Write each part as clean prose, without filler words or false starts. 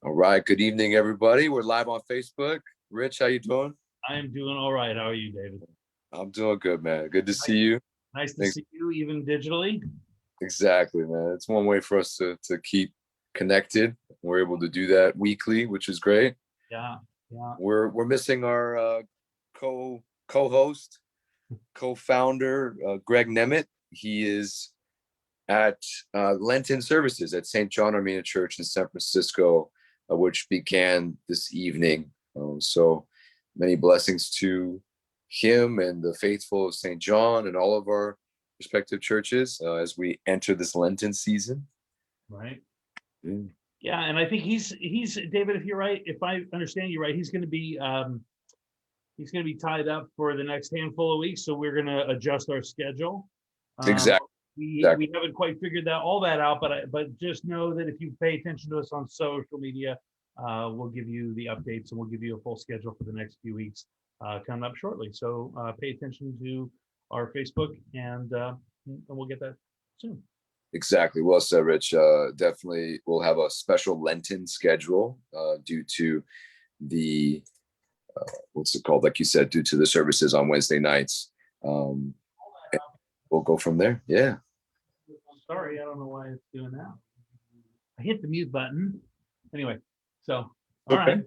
All right. Good evening, everybody. We're live on Facebook. Rich, how you doing? I am doing all right. How are you, David? I'm doing good, man. Good to see Nice, you. nice to Thanks. see you, even digitally. Exactly, man. It's one way for us to keep connected. We're able to do that weekly, which is great. Yeah, yeah. We're missing our co-host, co-founder, Greg Nemeth. He is at Lenten services at St. John Armenian Church in San Francisco, which began this evening. So many blessings to him and the faithful of St. John and all of our respective churches as we enter this Lenten season. Right. Mm. Yeah, and I think he's David. If you're right, if I understand you right, he's going to be tied up for the next handful of weeks. So we're going to adjust our schedule. Exactly. We haven't quite figured all that out, but just know that if you pay attention to us on social media, we'll give you the updates and we'll give you a full schedule for the next few weeks coming up shortly. So pay attention to our Facebook and we'll get that soon. Exactly. Well said, Rich. Definitely we'll have a special Lenten schedule due to the, what's it called? Like you said, due to the services on Wednesday nights. We'll go from there. Yeah. I'm sorry, I don't know why it's doing that. I hit the mute button. Anyway, so all right.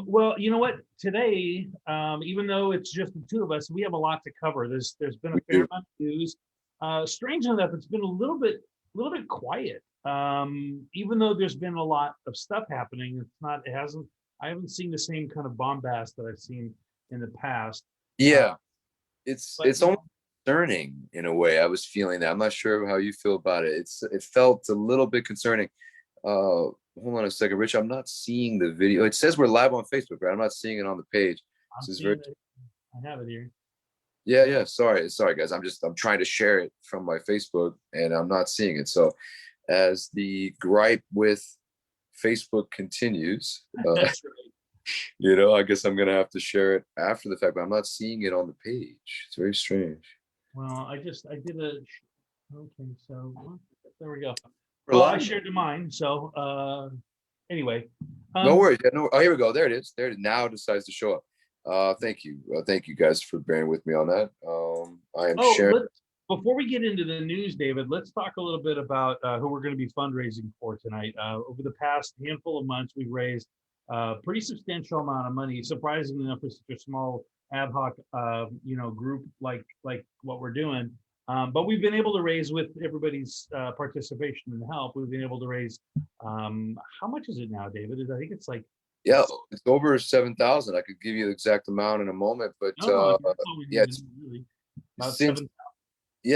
Well, you know what? Today, even though it's just the two of us, we have a lot to cover. There's been a fair amount of news. Strange enough, it's been a little bit quiet. Even though there's been a lot of stuff happening, I haven't seen the same kind of bombast that I've seen in the past. Yeah. It's almost concerning in a way. I was feeling that. I'm not sure how you feel about it. It felt a little bit concerning. Hold on a second, Rich. I'm not seeing the video. It says we're live on Facebook, right? I'm not seeing it on the page. I have it here. Yeah. Sorry, guys. I'm trying to share it from my Facebook and I'm not seeing it. So as the gripe with Facebook continues, That's right. I guess I'm gonna have to share it after the fact, but I'm not seeing it on the page. It's very strange. Well, I did okay, so there we go. Well, I shared to mine, so anyway. No worries. Oh, here we go. There it is. There it now decides to show up. Thank you. Thank you guys for bearing with me on that. I am sharing. Before we get into the news, David, let's talk a little bit about who we're going to be fundraising for tonight. Over the past handful of months, we've raised a pretty substantial amount of money, surprisingly enough for such a small ad hoc group like what we're doing. But we've been able to raise, with everybody's participation and help, we've been able to raise, how much is it now, David? I think it's like, yeah, it's over 7,000. I could give you the exact amount in a moment, but yeah, it's really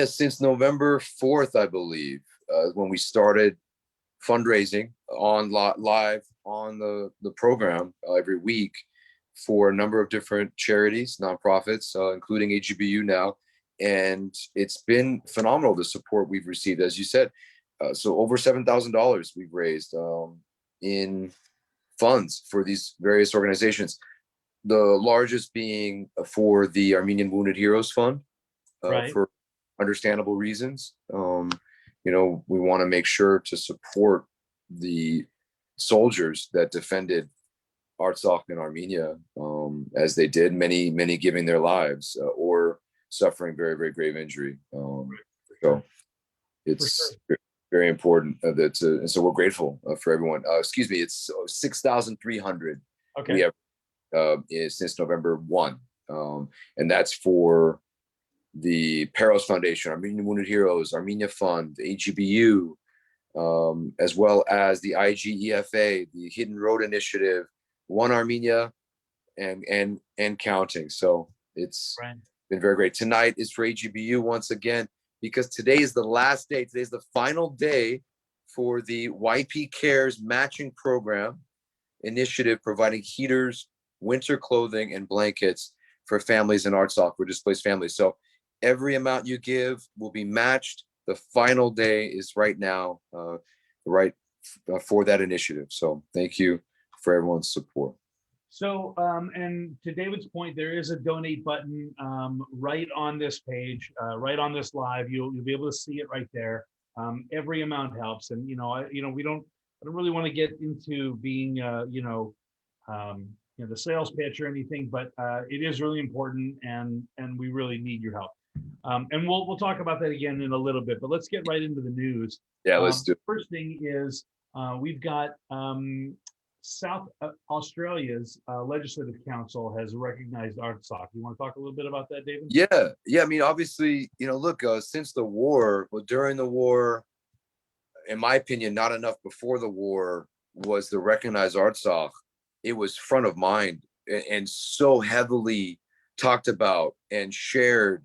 since November 4th, I believe, when we started fundraising live on the program every week for a number of different charities, nonprofits, including AGBU now. And it's been phenomenal, the support we've received, as you said. So over $7,000 we've raised in funds for these various organizations. The largest being for the Armenian Wounded Heroes Fund, right, for understandable reasons. We want to make sure to support the soldiers that defended Artsakh in Armenia, as they did, many giving their lives or suffering very, very grave injury. So it's very important and so we're grateful for everyone. Excuse me, it's 6,300. Okay. We have since November 1, and that's for the Peros Foundation, Armenian Wounded Heroes, Armenia Fund, AGBU, as well as the IGEFA, the Hidden Road Initiative, One Armenia, and counting. So it's been very great. Tonight is for AGBU once again, because today is the last day. Today's the final day for the YP Cares matching program initiative, providing heaters, winter clothing, and blankets for families in Artsakh, for displaced families. So every amount you give will be matched. The final day is right now, for that initiative. So thank you for everyone's support. So, and to David's point, there is a donate button right on this page, right on this live. You'll be able to see it right there. Every amount helps, and we don't don't really want to get into being, the sales pitch or anything, but it is really important, and we really need your help. And we'll talk about that again in a little bit, but let's get right into the news. Yeah, let's do it. First thing is we've got South Australia's Legislative Council has recognized Artsakh. You want to talk a little bit about that, David? Yeah. I mean, obviously, look, since the war, well, during the war, in my opinion, not enough before the war was to recognize Artsakh. It was front of mind and so heavily talked about and shared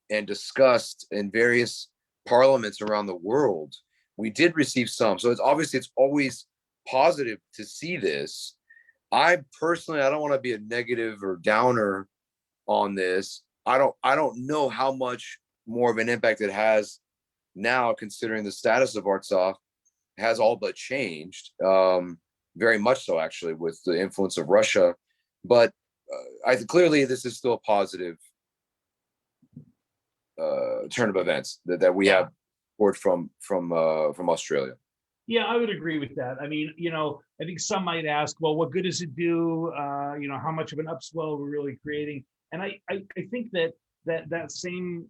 and discussed in various parliaments around the world. We did receive some, so it's always positive to see this. I personally, I don't want to be a negative or downer on this. I don't know how much more of an impact it has now, considering the status of Artsakh has all but changed, very much so actually, with the influence of Russia. But clearly this is still a positive turn of events that we have support from Australia. Yeah, I would agree with that. I mean, I think some might ask, well, what good does it do? How much of an upswell we're really creating? And I think that same,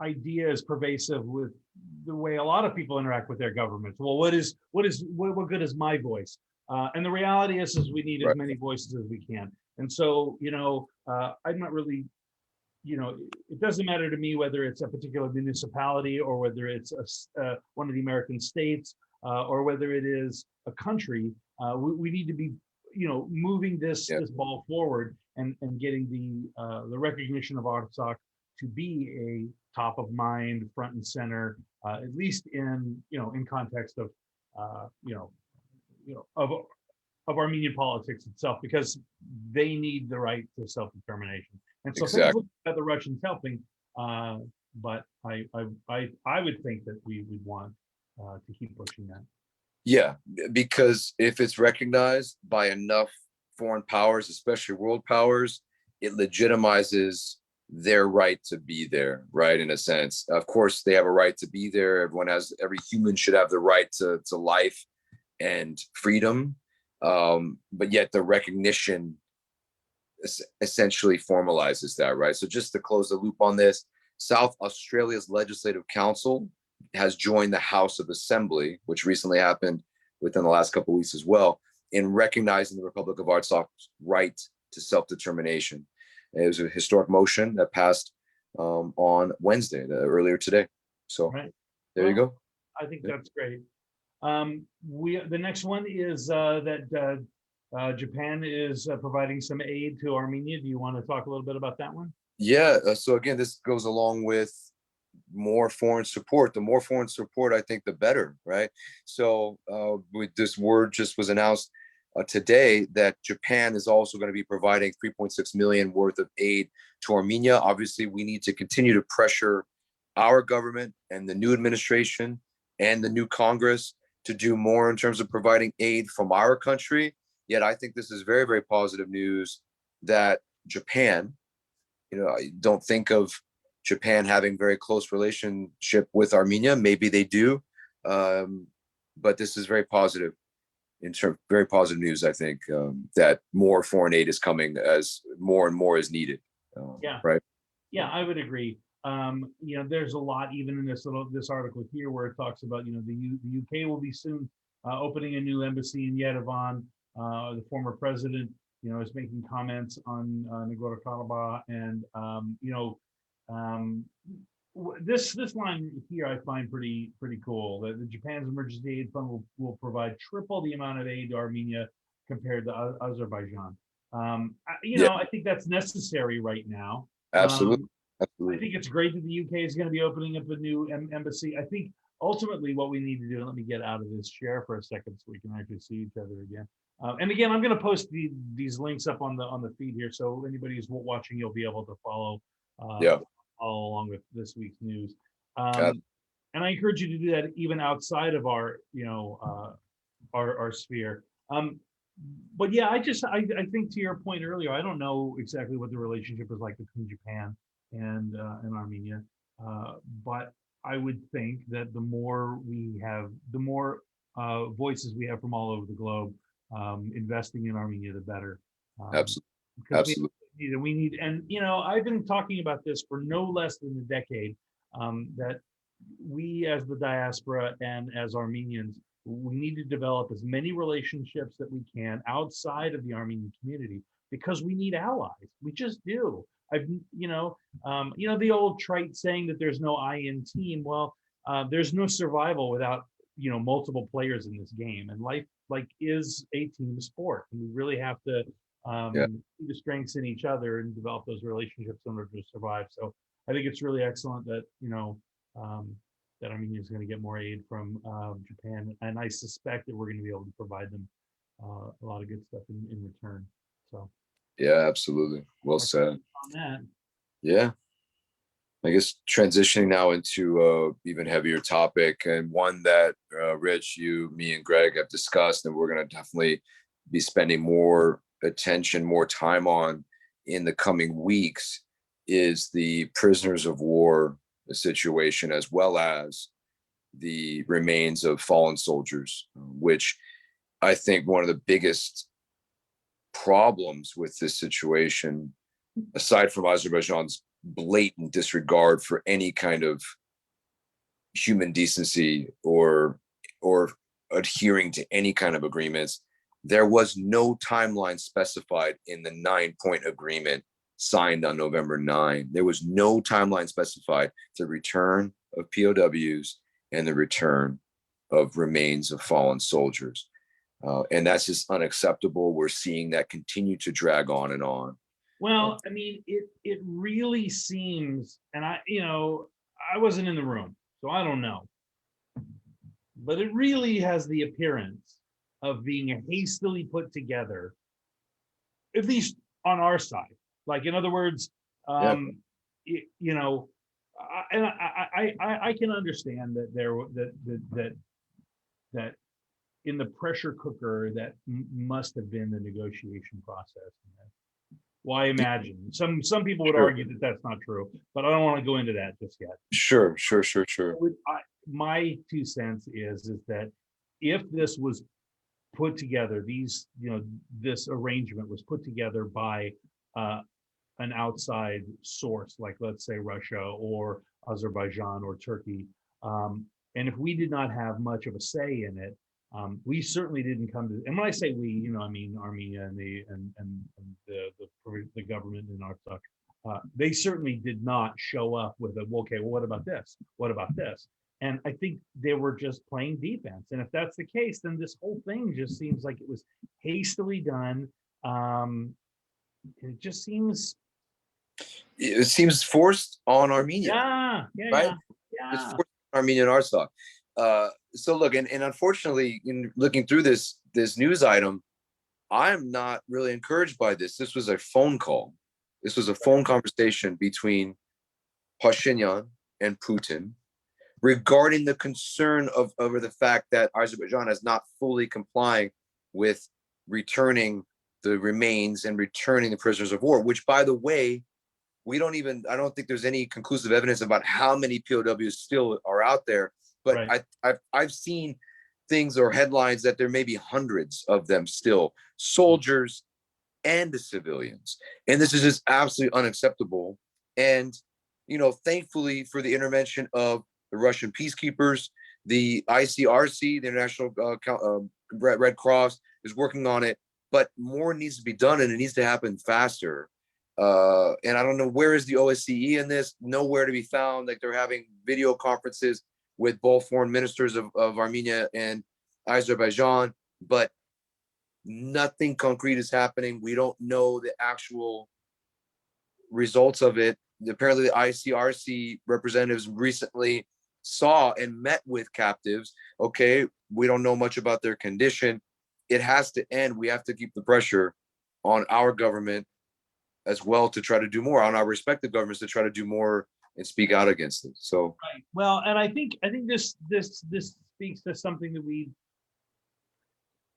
idea is pervasive with the way a lot of people interact with their governments. Well, what good is my voice? And the reality is we need as many voices as we can. And so, I'm not really, it doesn't matter to me whether it's a particular municipality or whether it's one of the American states or whether it is a country. We need to be, moving this ball forward and getting the recognition of Artsakh to be a top of mind, front and center, at least in context of of Armenian politics itself, because they need the right to self-determination. And so exactly. That the Russians helping, but I would think that we would want to keep pushing that. Yeah, because if it's recognized by enough foreign powers, especially world powers, it legitimizes their right to be there, right? In a sense, of course, they have a right to be there. Every human should have the right to life and freedom. But yet the recognition essentially formalizes that, right? So just to close the loop on this, South Australia's Legislative Council has joined the House of Assembly, which recently happened within the last couple of weeks as well, in recognizing the Republic of Artsakh's right to self-determination. It was a historic motion that passed on Wednesday, earlier today. So there you go. I think that's great. The next one is that Japan is providing some aid to Armenia. Do you want to talk a little bit about that one? Yeah. So again, this goes along with more foreign support. The more foreign support, I think, the better, right? So with this word just was announced today that Japan is also going to be providing 3.6 million worth of aid to Armenia. Obviously, we need to continue to pressure our government and the new administration and the new Congress to do more in terms of providing aid from our country. Yet I think this is very, very positive news that Japan, I don't think of Japan having very close relationship with Armenia. Maybe they do, but this is very positive. Very positive news, I think, that more foreign aid is coming as more and more is needed. Right. Yeah, I would agree. There's a lot even in this article here where it talks about, the UK will be soon opening a new embassy in Yerevan. The former president, is making comments on Nagorno-Karabakh, and this line here I find pretty cool. That the Japan's emergency aid fund will provide triple the amount of aid to Armenia compared to Azerbaijan. I think that's necessary right now. Absolutely. I think it's great that the UK is going to be opening up a new embassy. I think ultimately what we need to do, let me get out of this share for a second so we can actually see each other again. And again, I'm going to post these links up on the feed here, so anybody who's watching, you'll be able to follow along with this week's news. And I encourage you to do that even outside of our our sphere. But yeah, I think to your point earlier, I don't know exactly what the relationship is like between Japan and Armenia, but I would think that the more we have, the more voices we have from all over the globe, investing in Armenia, the better. Absolutely. Because Absolutely. we need, and I've been talking about this for no less than a decade, that we as the diaspora and as Armenians, we need to develop as many relationships that we can outside of the Armenian community, because we need allies. We just do. The old trite saying that there's no I in team. Well, there's no survival without multiple players in this game, and life is a team sport, and we really have to Yeah. see the strengths in each other and develop those relationships in order to survive. So I think it's really excellent that that Armenia is going to get more aid from Japan, and I suspect that we're going to be able to provide them a lot of good stuff in return. So Yeah, absolutely. Well said. on that. Yeah. I guess transitioning now into a even heavier topic, and one that Rich, you, me, and Greg have discussed, and we're going to definitely be spending more attention, more time on in the coming weeks, is the prisoners of war situation, as well as the remains of fallen soldiers, which I think one of the biggest problems with this situation, aside from Azerbaijan's blatant disregard for any kind of human decency or adhering to any kind of agreements, there was no timeline specified in the 9-point agreement signed on November 9. There was no timeline specified to return of POWs and the return of remains of fallen soldiers. And that's just unacceptable. We're seeing that continue to drag on and on. Well, I mean, it really seems, and I wasn't in the room, so I don't know, but it really has the appearance of being hastily put together, at least on our side. Like, in other words, Yeah. I can understand that that in the pressure cooker that must have been the negotiation process. Well, I imagine some people would argue that that's not true, but I don't want to go into that just yet. Sure. My 2 cents is that if this was put together, this arrangement was put together by an outside source, like let's say Russia or Azerbaijan or Turkey, and if we did not have much of a say in it, we certainly didn't come to. And when I say we, I mean Armenia and the government in Artsakh. They certainly did not show up with okay, well, what about this? What about this? And I think they were just playing defense. And if that's the case, then this whole thing just seems like it was hastily done. It just seems. It seems forced on Armenia. Yeah. It's forced on Armenia and Artsakh. So look, and unfortunately, in looking through this news item, I'm not really encouraged by this. This was a phone call. This was a phone conversation between Pashinyan and Putin regarding the concern over the fact that Azerbaijan is not fully complying with returning the remains and returning the prisoners of war, which, by the way, I don't think there's any conclusive evidence about how many POWs still are out there. But right. I've seen things or headlines that there may be hundreds of them still, soldiers and the civilians. And this is just absolutely unacceptable. And, thankfully for the intervention of the Russian peacekeepers, the ICRC, the International Red Cross, is working on it. But more needs to be done, and it needs to happen faster. And I don't know, where is the OSCE in this? Nowhere to be found. Like, they're having video conferences with both foreign ministers of Armenia and Azerbaijan, but nothing concrete is happening. We don't know the actual results of it. Apparently, the ICRC representatives recently saw and met with captives. Okay, we don't know much about their condition. It has to end. We have to keep the pressure on our government as well to try to do more, on our respective governments to try to do more and speak out against it. So right. Well, and I think this speaks to something that we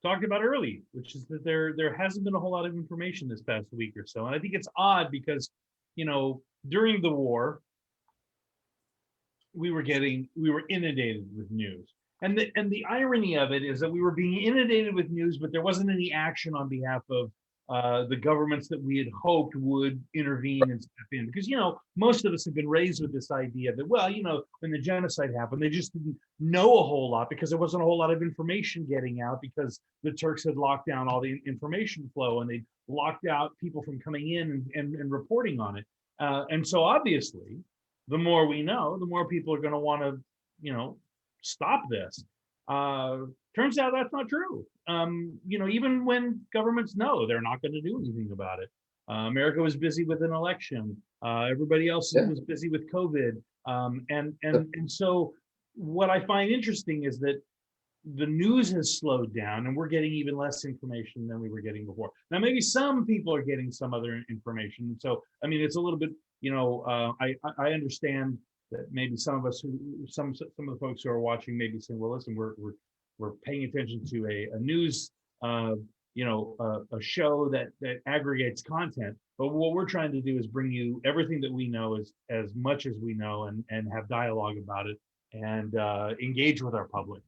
talked about early, which is that there hasn't been a whole lot of information this past week or so. And I think it's odd because, during the war, we were inundated with news. And the irony of it is that we were being inundated with news, but there wasn't any action on behalf of the governments that we had hoped would intervene and step in. Because, most of us have been raised with this idea that, well, when the genocide happened, they just didn't know a whole lot because there wasn't a whole lot of information getting out because the Turks had locked down all the information flow and they locked out people from coming in and reporting on it. And so obviously, the more we know, the more people are going to want to, stop this. Turns out that's not true. Even when governments know, they're not going to do anything about it. America was busy with an election. Everybody else was busy with COVID. And so what I find interesting is that the news has slowed down and we're getting even less information than we were getting before. Now, maybe some people are getting some other information. So, I mean, it's a little bit, I understand that maybe some of us, some of the folks who are watching maybe saying, well, listen, we're paying attention to a news, a show that aggregates content. But what we're trying to do is bring you everything that we know as much as we know and have dialogue about it and engage with our public.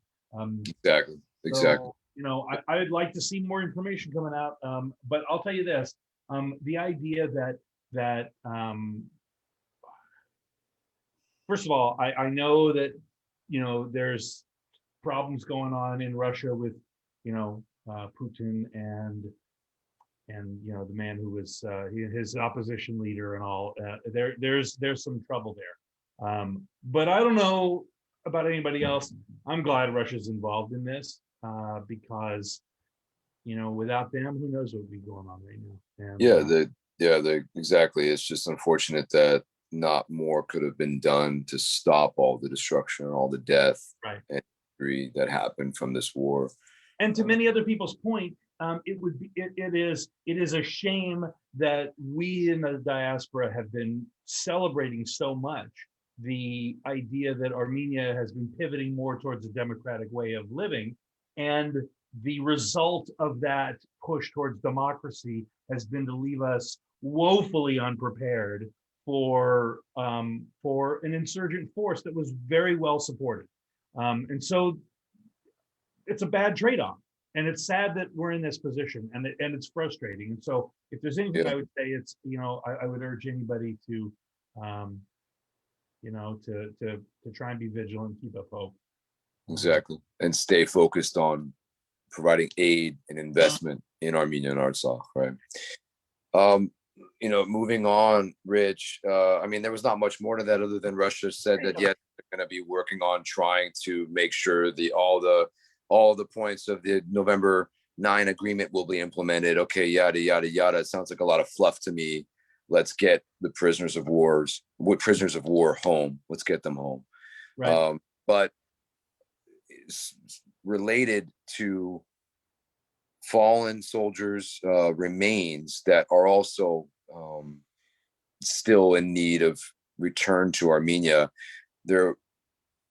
Exactly. So, I'd like to see more information coming out. But I'll tell you this, the idea that first of all, I know that, there's problems going on in Russia with, Putin and the man who was his opposition leader and all. There's some trouble there. But I don't know about anybody else. I'm glad Russia's involved in this because, without them, who knows what would be going on right now. And, exactly. It's just unfortunate that not more could have been done to stop all the destruction, all the death and injury that happened from this war. And to many other people's point, it is a shame that we in the diaspora have been celebrating so much the idea that Armenia has been pivoting more towards a democratic way of living, and the result of that push towards democracy has been to leave us woefully unprepared for an insurgent force that was very well supported. And so it's a bad trade-off. And it's sad that we're in this position and it's frustrating. And so if there's anything I would say, it's, I would urge anybody to, to try and be vigilant, keep up hope. Exactly. And stay focused on providing aid and investment in Armenia and Artsakh, right? Moving on, Rich, there was not much more to that other than Russia said that, yes, they're going to be working on trying to make sure all the points of the November 9 agreement will be implemented. Okay, yada, yada, yada. It sounds like a lot of fluff to me. Let's get the prisoners of war home. Let's get them home. Right. But it's related to fallen soldiers' remains that are also still in need of return to Armenia. There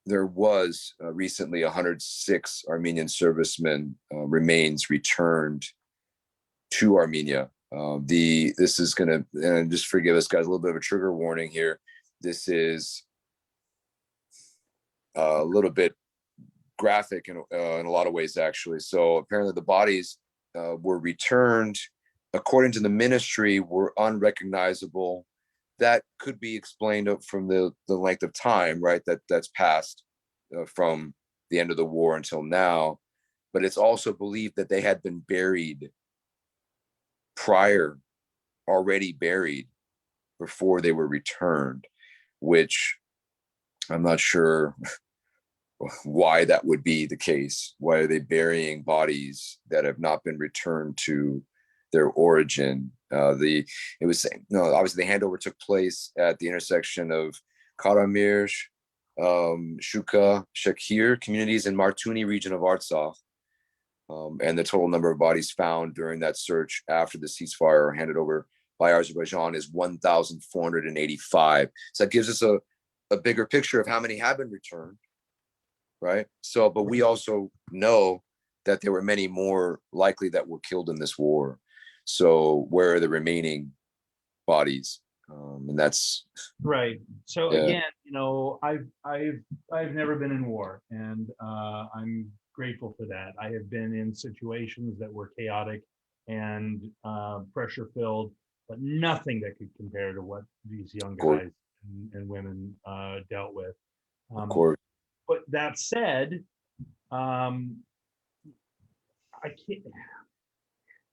was recently 106 Armenian servicemen remains returned to Armenia. This is going to, and just forgive us guys, a little bit of a trigger warning here. This is a little bit graphic in a lot of ways, actually. So apparently the bodies were returned, according to the ministry, were unrecognizable. That could be explained from the length of time, right? That's passed from the end of the war until now. But it's also believed that they had been buried already buried before they were returned, which I'm not sure why that would be the case. Why are they burying bodies that have not been returned to their origin? Obviously the handover took place at the intersection of Karamirj, Shuka, Shakir communities in Martuni region of Artsakh. And the total number of bodies found during that search after the ceasefire handed over by Azerbaijan is 1,485. So that gives us a bigger picture of how many have been returned, right? So, but we also know that there were many more likely that were killed in this war. So where are the remaining bodies? And that's Right. So yeah, again, I've never been in war, and I'm grateful for that. I have been in situations that were chaotic and pressure filled, but nothing that could compare to what these young of course, guys and women dealt with. of Um, course. but that said, um, I can't.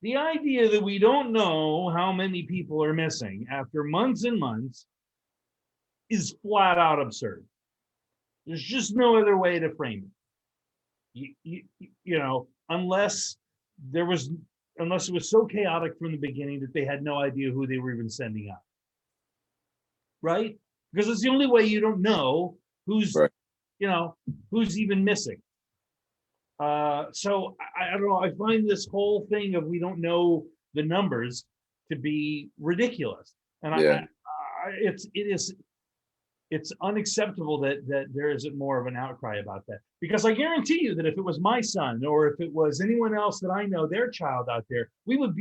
The idea that we don't know how many people are missing after months and months is flat out absurd. There's just no other way to frame it. Unless there was, unless it was so chaotic from the beginning that they had no idea who they were even sending out, right? Because it's the only way you don't know who's, Right. who's even missing. So I don't know. I find this whole thing of we don't know the numbers to be ridiculous, and Yeah. it's unacceptable that there isn't more of an outcry about that. Because I guarantee you that if it was my son or if it was anyone else that I know, their child out there, we would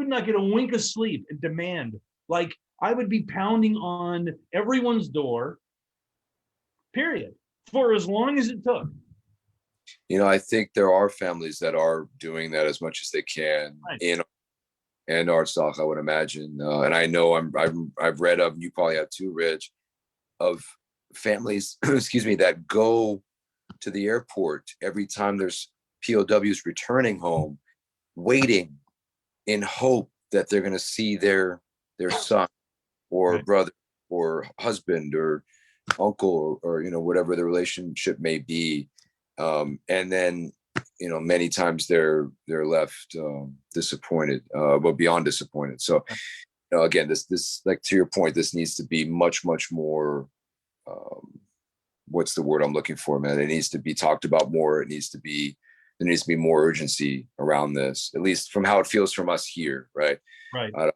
not get a wink of sleep and demand. Like I would be pounding on everyone's door, period, for as long as it took. I think there are families that are doing that as much as they can Right. in and Artsakh, I would imagine. And I know I've read of, and you probably have too, Rich, of families, excuse me, that go to the airport every time there's POWs returning home, waiting in hope that they're going to see their son or Right. brother or husband or uncle or whatever the relationship may be. And then many times they're left disappointed, but beyond disappointed. So again, this like to your point, this needs to be much more. What's the word I'm looking for, man? It needs to be talked about more. There needs to be more urgency around this, at least from how it feels from us here, right? Right. I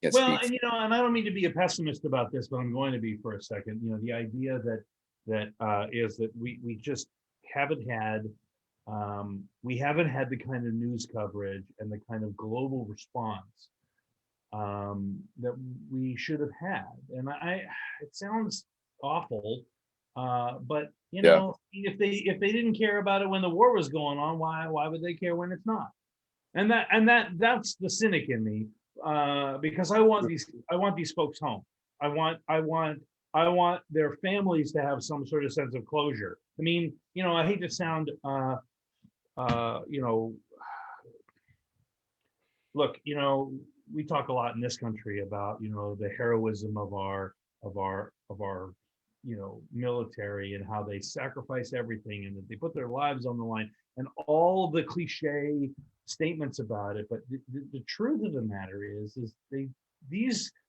can't Well, speak. and I don't mean to be a pessimist about this, but I'm going to be for a second. The idea that is that we just haven't had we haven't had the kind of news coverage and the kind of global response that we should have had. And it sounds awful, but Yeah, if they didn't care about it when the war was going on, why would they care when it's not? And that's the cynic in me, because I want these folks home. I want their families to have some sort of sense of closure. I mean, I hate to sound, look, we talk a lot in this country about, the heroism of our military and how they sacrifice everything and that they put their lives on the line and all the cliche statements about it. But the truth of the matter is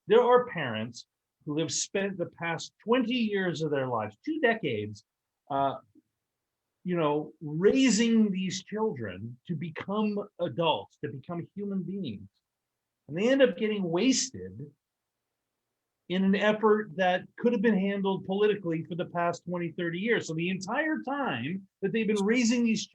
there are parents who have spent the past 20 years of their lives, 2 decades, raising these children to become adults, to become human beings. And they end up getting wasted in an effort that could have been handled politically for the past 20, 30 years. So the entire time that they've been raising these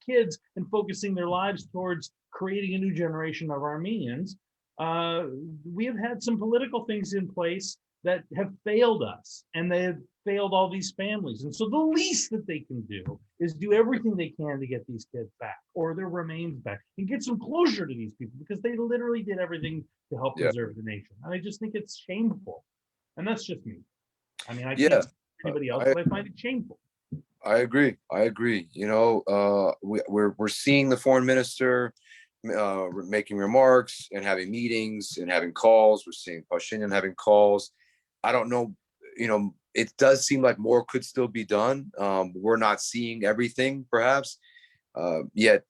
kids and focusing their lives towards creating a new generation of Armenians, we have had some political things in place that have failed us, and they have failed all these families. And so the least that they can do is do everything they can to get these kids back or their remains back and get some closure to these people, because they literally did everything to help yeah, preserve the nation. And I just think it's shameful. And that's just me. I mean, I yeah. can't speak for anybody else, I but I find it shameful. I agree. We're seeing the foreign minister making remarks and having meetings and having calls. We're seeing Pashinyan having calls. I don't know. It does seem like more could still be done. We're not seeing everything, perhaps. Yet,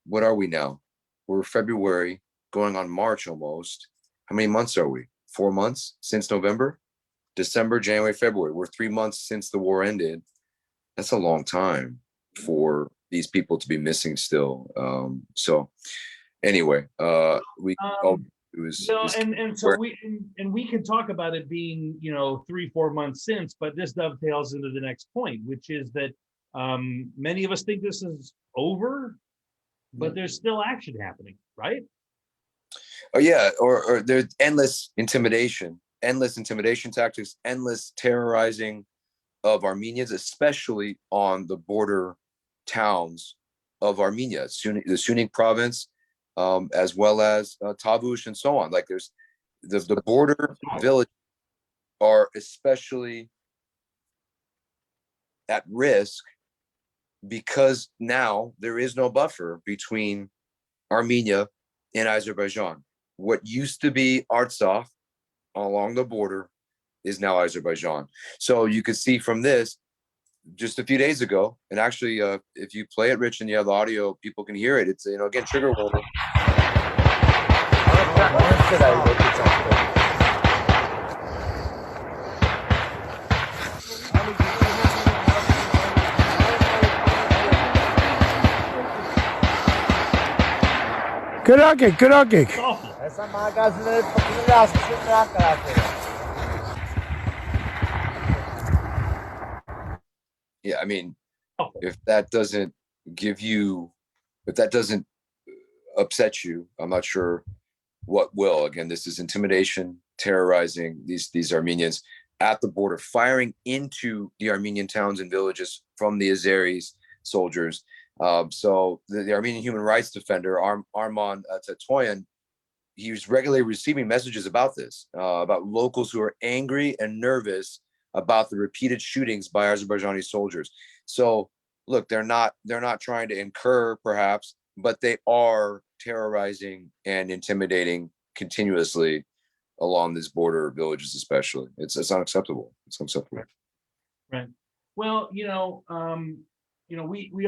what are we now? We're February, going on March almost. How many months are we? 4 months since November, December, January, February. We're 3 months since the war ended. That's a long time for these people to be missing still. So anyway, it was, And so we can talk about it being 3-4 months since, but this dovetails into the next point, which is that many of us think this is over, but there's still action happening, right? Oh yeah, or there's endless intimidation tactics, endless terrorizing of Armenians, especially on the border towns of Armenia, the Sunni province, as well as Tavush and so on. Like there's the border villages are especially at risk because now there is no buffer between Armenia and Azerbaijan. What used to be Artsakh along the border is now Azerbaijan. So you could see from this just a few days ago, and actually, if you play it, Rich, and you have the audio, people can hear it. It's, again, trigger warning. Kırakek. Esa magazinleri fakirleri asmışım merak karakter. Yeah, I mean, if that doesn't upset you, I'm not sure what will. Again, this is intimidation, terrorizing these Armenians at the border, firing into the Armenian towns and villages from the Azeris soldiers. So the Armenian human rights defender, Arman Tatoyan, he was regularly receiving messages about this, about locals who are angry and nervous about the repeated shootings by Azerbaijani soldiers. So look, they're not trying to incur perhaps, but they are terrorizing and intimidating continuously along these border villages, especially. It's unacceptable. It's unacceptable. Right. Well, we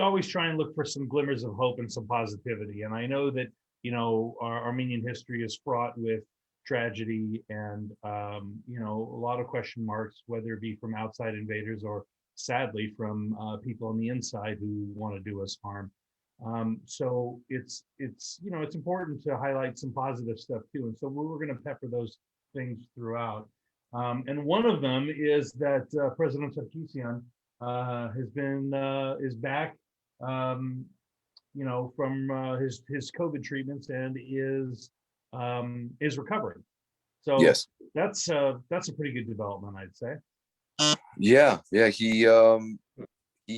always try and look for some glimmers of hope and some positivity. And I know that, our Armenian history is fraught with tragedy and, a lot of question marks, whether it be from outside invaders or sadly from people on the inside who want to do us harm. So it's important to highlight some positive stuff too. And so we're going to pepper those things throughout. And one of them is that President Sarkisian is back, from his COVID treatments and is recovering. So yes, that's a pretty good development, I'd say. Yeah. He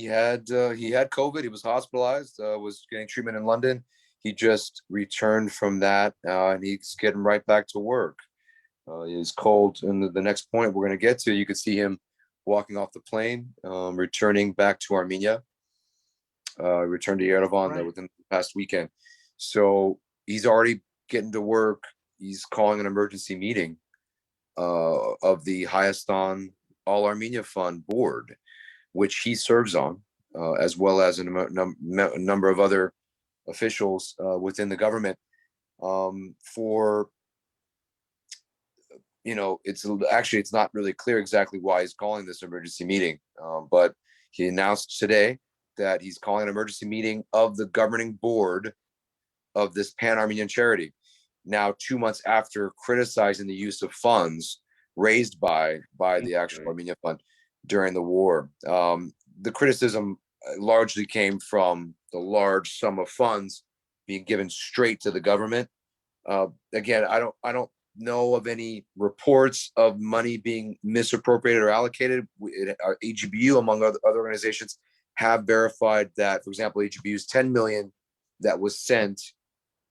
had COVID. He was hospitalized. Was getting treatment in London. He just returned from that, and he's getting right back to work. He's cold, and the next point we're going to get to, you could see him walking off the plane, returning back to Armenia. Returned to Yerevan within the past weekend. So he's already getting to work. He's calling an emergency meeting of the Hayastan All Armenia Fund board, which he serves on, as well as a number of other officials within the government. It's not really clear exactly why he's calling this emergency meeting, but he announced today that he's calling an emergency meeting of the governing board of this Pan-Armenian charity. Now, 2 months after criticizing the use of funds raised by the actual Armenia Fund during the war. The criticism largely came from the large sum of funds being given straight to the government. Again, I don't know of any reports of money being misappropriated or allocated. AGBU, among other organizations, have verified that, for example, AGBU's 10 million that was sent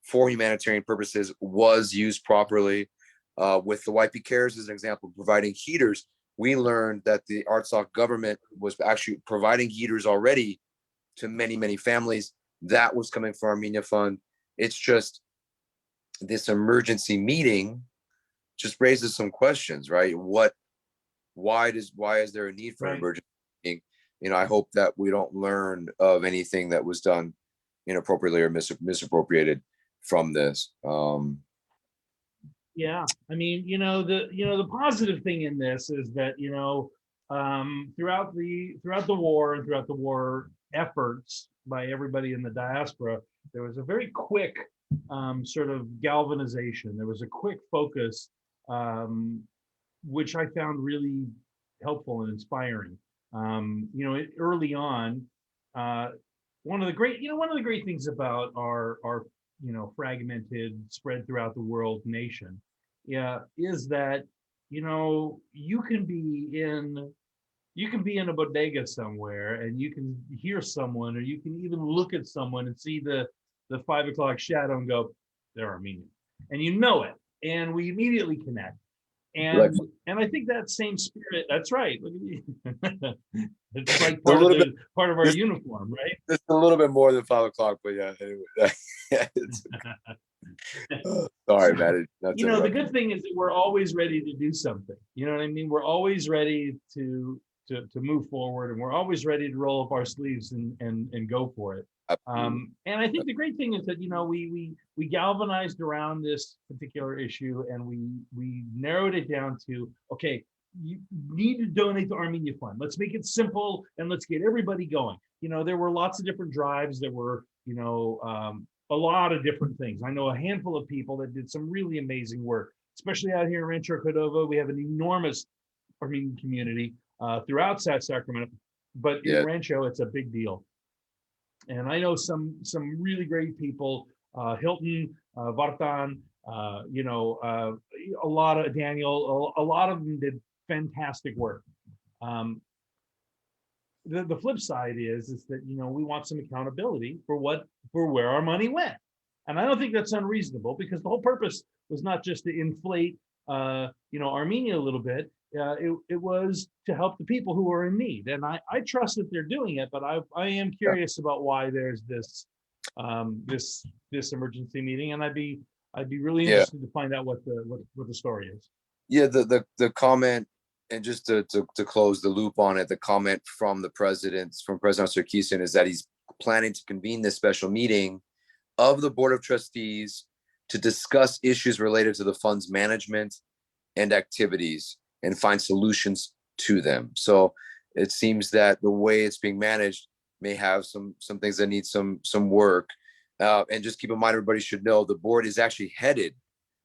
for humanitarian purposes was used properly. With the YP Cares as an example, providing heaters, we learned that the Artsakh government was actually providing heaters already to many, many families. That was coming from Armenia Fund. It's just this emergency meeting just raises some questions, right? Why is there a need for an emergency meeting? I hope that we don't learn of anything that was done inappropriately or misappropriated from this. Yeah, I mean, the positive thing in this is that throughout the war and throughout the war efforts by everybody in the diaspora, there was a very quick sort of galvanization. There was a quick focus, which I found really helpful and inspiring. Early on, one of the great things about our fragmented, spread throughout the world nation, yeah, is that, you can be in a bodega somewhere and you can hear someone, or you can even look at someone and see the 5 o'clock shadow and go, they're Armenian, and it, and we immediately connect. Like And I think that same spirit, that's right. Look at you. It's like a little bit. part of our This, uniform, right? it's a little bit more than 5 o'clock, but yeah. Anyway, sorry, man. The good thing is that we're always ready to do something. You know what I mean? We're always ready to move forward, and we're always ready to roll up our sleeves and go for it. And I think the great thing is that we galvanized around this particular issue, and we narrowed it down to, okay, you need to donate to Armenia Fund. Let's make it simple and let's get everybody going. There were lots of different drives. There were a lot of different things. I know a handful of people that did some really amazing work, especially out here in Rancho Cordova. We have an enormous Armenian community throughout South Sacramento, but in Rancho, it's a big deal. And I know some really great people, Hilton, Vartan, a lot of Daniel, a lot of them did fantastic work. The flip side is that we want some accountability for where our money went, and I don't think that's unreasonable, because the whole purpose was not just to inflate Armenia a little bit. It was to help the people who are in need, and I trust that they're doing it. But I am curious about why there's this emergency meeting, and I'd be really interested to find out what the story is. Yeah, the comment, and just to close the loop on it, the comment from President Sarkisian is that he's planning to convene this special meeting of the Board of Trustees to discuss issues related to the fund's management and activities and find solutions to them. So it seems that the way it's being managed may have some things that need some work. And just keep in mind, everybody should know the board is actually headed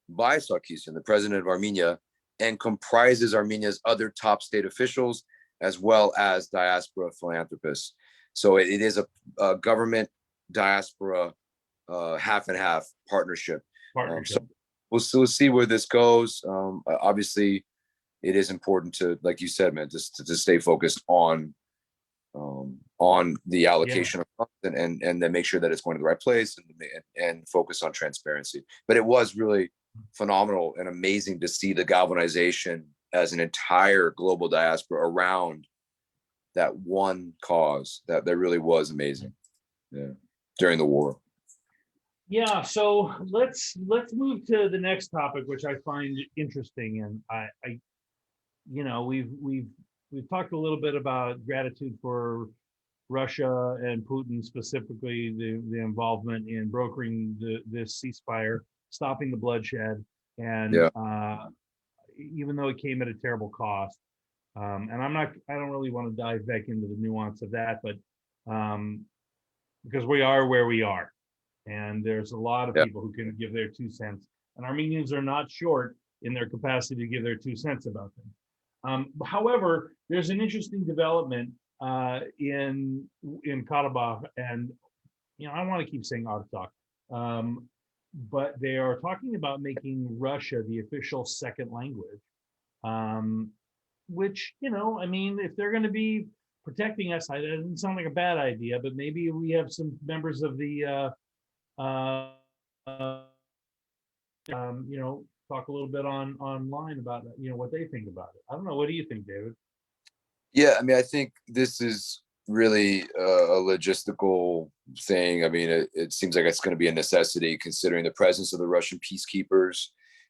by Sarkisian, the president of Armenia, and comprises Armenia's other top state officials, as well as diaspora philanthropists. So it is a government diaspora half and half partnership. So we'll see where this goes. Obviously, it is important to, like you said, man, just to stay focused on the allocation of funds, and then make sure that it's going to the right place, and focus on transparency. But it was really phenomenal and amazing to see the galvanization as an entire global diaspora around that one cause. That really was amazing. Yeah, during the war. Yeah, so let's move to the next topic, which I find interesting, and I we've talked a little bit about gratitude for Russia and Putin, specifically the involvement in brokering this ceasefire, stopping the bloodshed, and even though it came at a terrible cost, and I don't really want to dive back into the nuance of that, but because we are where we are, and there's a lot of people who can give their 2 cents, and Armenians are not short in their capacity to give their 2 cents about them. However, there's an interesting development in Karabakh, and I want to keep saying Artsakh, but they are talking about making Russia the official second language, which if they're going to be protecting us, that doesn't sound like a bad idea. But maybe we have some members of the talk a little bit online about what they think about it. I don't know. What do you think, David? Yeah, I think this is really a logistical thing. It seems like it's going to be a necessity, considering the presence of the Russian peacekeepers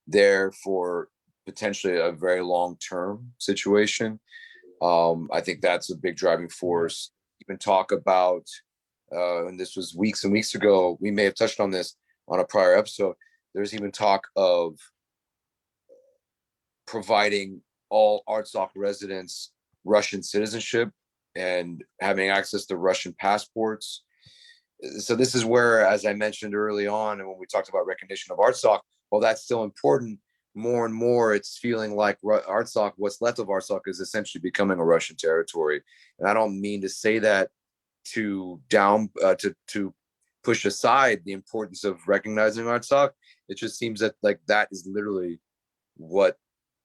there for potentially a very long-term situation. I think that's a big driving force. Even talk about, and this was weeks and weeks ago, we may have touched on this on a prior episode, there's even talk of providing all Artsakh residents Russian citizenship and having access to Russian passports. So this is where, as I mentioned early on, and when we talked about recognition of Artsakh, while that's still important, more and more it's feeling like Artsakh, what's left of Artsakh, is essentially becoming a Russian territory. And I don't mean to say that to push aside the importance of recognizing Artsakh. It just seems that like that is literally what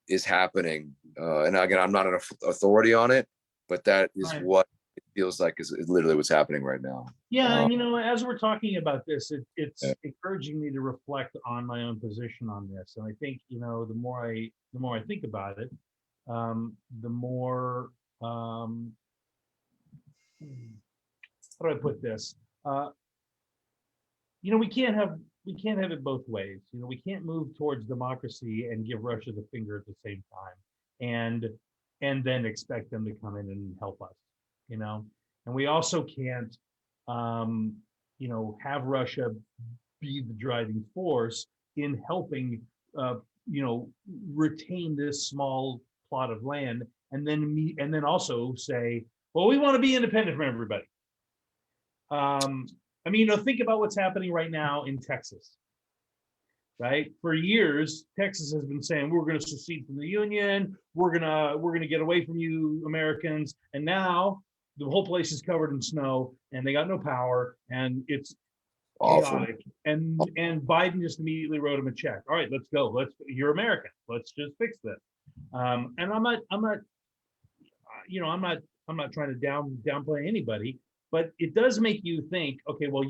is happening. And again, I'm not an authority on it, but that is Right. what it feels like is literally what's happening right now. Yeah, and as we're talking about this, it's Yeah. encouraging me to reflect on my own position on this. And I think, the more I think about it, the more how do I put this? We can't have it both ways. We can't move towards democracy and give Russia the finger at the same time, and then expect them to come in and help us. And we also can't, have Russia be the driving force in helping, retain this small plot of land, and then also say, well, we want to be independent from everybody. Think about what's happening right now in Texas, right? For years, Texas has been saying, we're going to secede from the Union. We're going to get away from you Americans. And now the whole place is covered in snow and they got no power and it's chaotic. And Biden just immediately wrote him a check. All right, let's go. You're American. Let's just fix this. And I'm not trying to downplay anybody, but it does make you think, okay, well,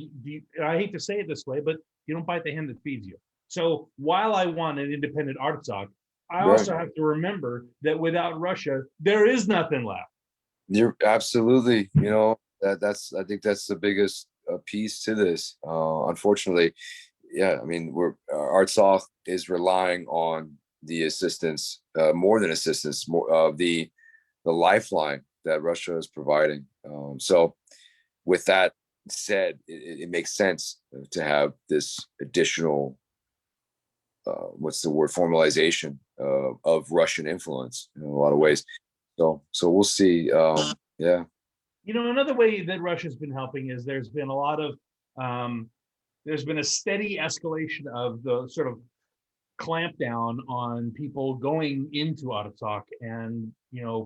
I hate to say it this way, but you don't bite the hand that feeds you. So while I want an independent Artsakh, I also have to remember that without Russia, there is nothing left. You're absolutely, I think that's the biggest piece to this. Unfortunately, yeah, Artsakh is relying on the assistance, more than assistance, more of the lifeline that Russia is providing. So with that said, it makes sense to have this additional, formalization of Russian influence in a lot of ways. So we'll see. Yeah. Another way that Russia's been helping is there's been a steady escalation of the sort of clampdown on people going into Artsakh and,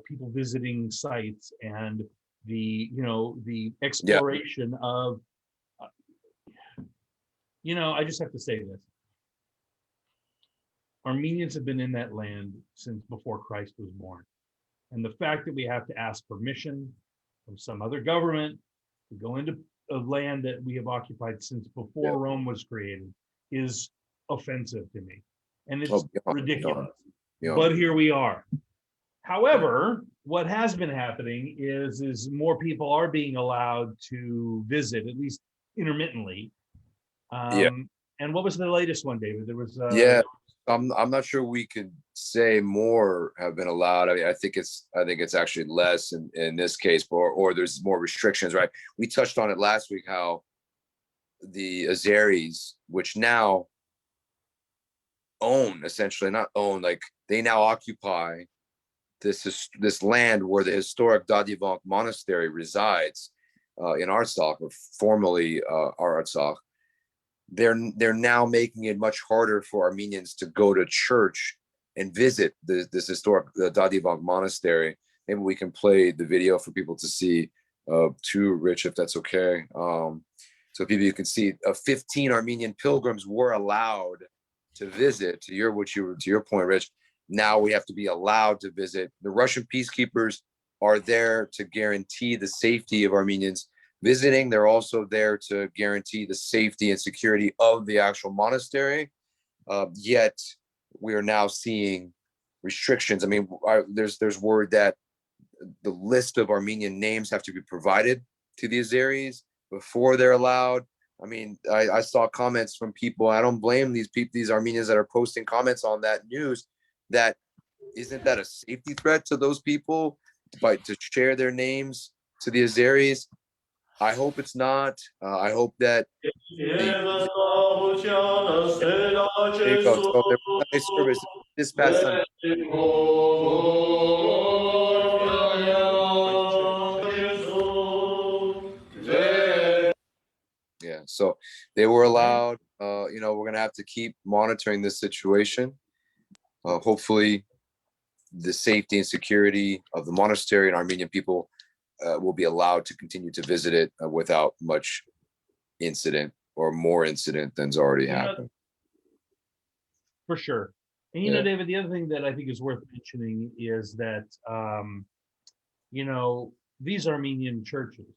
people visiting sites and the exploration of, I just have to say this. Armenians have been in that land since before Christ was born. And the fact that we have to ask permission from some other government to go into a land that we have occupied since before Rome was created is offensive to me. And it's ridiculous. But here we are. However, what has been happening is more people are being allowed to visit, at least intermittently. And what was the latest one, David? There was I'm not sure we could say more have been allowed. I think it's actually less in this case, or there's more restrictions, right? We touched on it last week how the Azeris, which now they now occupy this land where the historic Dadivank monastery resides in Artsakh, or formerly Artsakh. They're now making it much harder for Armenians to go to church and visit this historic Dadivank monastery. Maybe we can play the video for people to see too, Rich, if that's okay. So people, you can see 15 Armenian pilgrims were allowed to visit. To your point, Rich. Now we have to be allowed to visit. The Russian peacekeepers are there to guarantee the safety of Armenians visiting. They're also there to guarantee the safety and security of the actual monastery. Yet we are now seeing restrictions. There's word that the list of Armenian names have to be provided to the Azeris before they're allowed. I saw comments from people. I don't blame these Armenians that are posting comments on that news. That isn't that a safety threat to those people to share their names to the Azeris? I hope it's not. I hope that there you go. So there was a nice service this past Sunday. Yeah, so they were allowed. We're gonna have to keep monitoring this situation. Hopefully, the safety and security of the monastery and Armenian people will be allowed to continue to visit it without much, incident or more incident than's already You know, happened. for sure. And Yeah. David, the other thing that I think is worth mentioning is that these Armenian churches,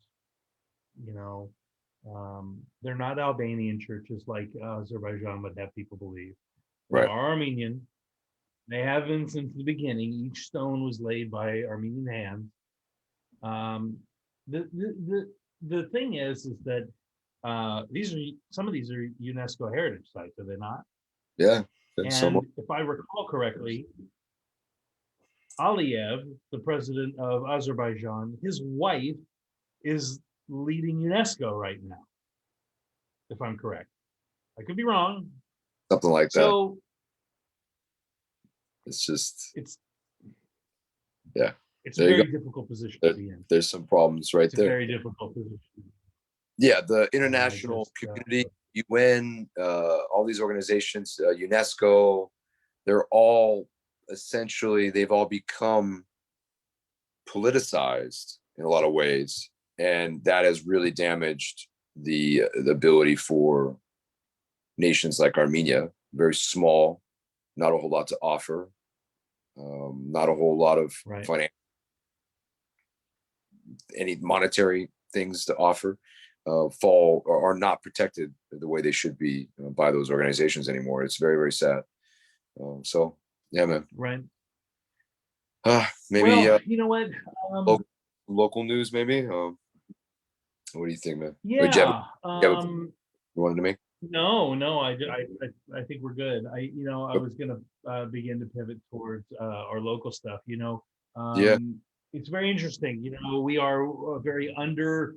they're not Albanian churches like Azerbaijan would have people believe. They Right. are Armenian. They have been since the beginning. Each stone was laid by Armenian hands. The thing is that some of these are UNESCO heritage sites, are they not? Yeah. And if I recall correctly, Aliyev, the president of Azerbaijan, his wife is leading UNESCO right now, if I'm correct. I could be wrong. Something like that. So it's just, it's yeah. It's a very difficult position to be in. There's some problems right It's a there. very difficult position. Yeah, the international community, UN, all these organizations, UNESCO, they're all essentially, they've all become politicized in a lot of ways. And that has really damaged the ability for nations like Armenia, very small, not a whole lot to offer, not a whole lot of financial, any monetary things to offer, fall or are not protected the way they should be by those organizations anymore. It's very, very sad. So yeah, man. Right. Maybe well, you know what? Local news, maybe. What do you think, man? Yeah. You wanted to make? No. I think we're good. I was gonna begin to pivot towards our local stuff. Yeah. It's very interesting. We are very under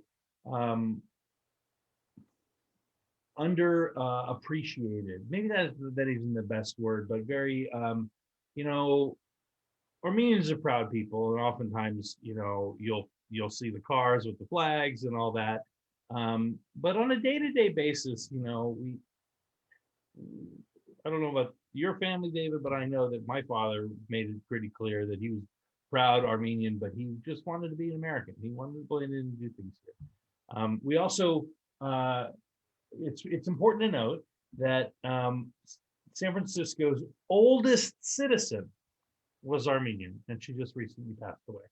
appreciated. Maybe that isn't the best word, but very Armenians are proud people, and oftentimes you'll see the cars with the flags and all that. But on a day-to-day basis, I don't know about your family, David, but I know that my father made it pretty clear that he was proud Armenian, but he just wanted to be an American. He wanted to blend in and do things here. We also, it's important to note that San Francisco's oldest citizen was Armenian, and she just recently passed away.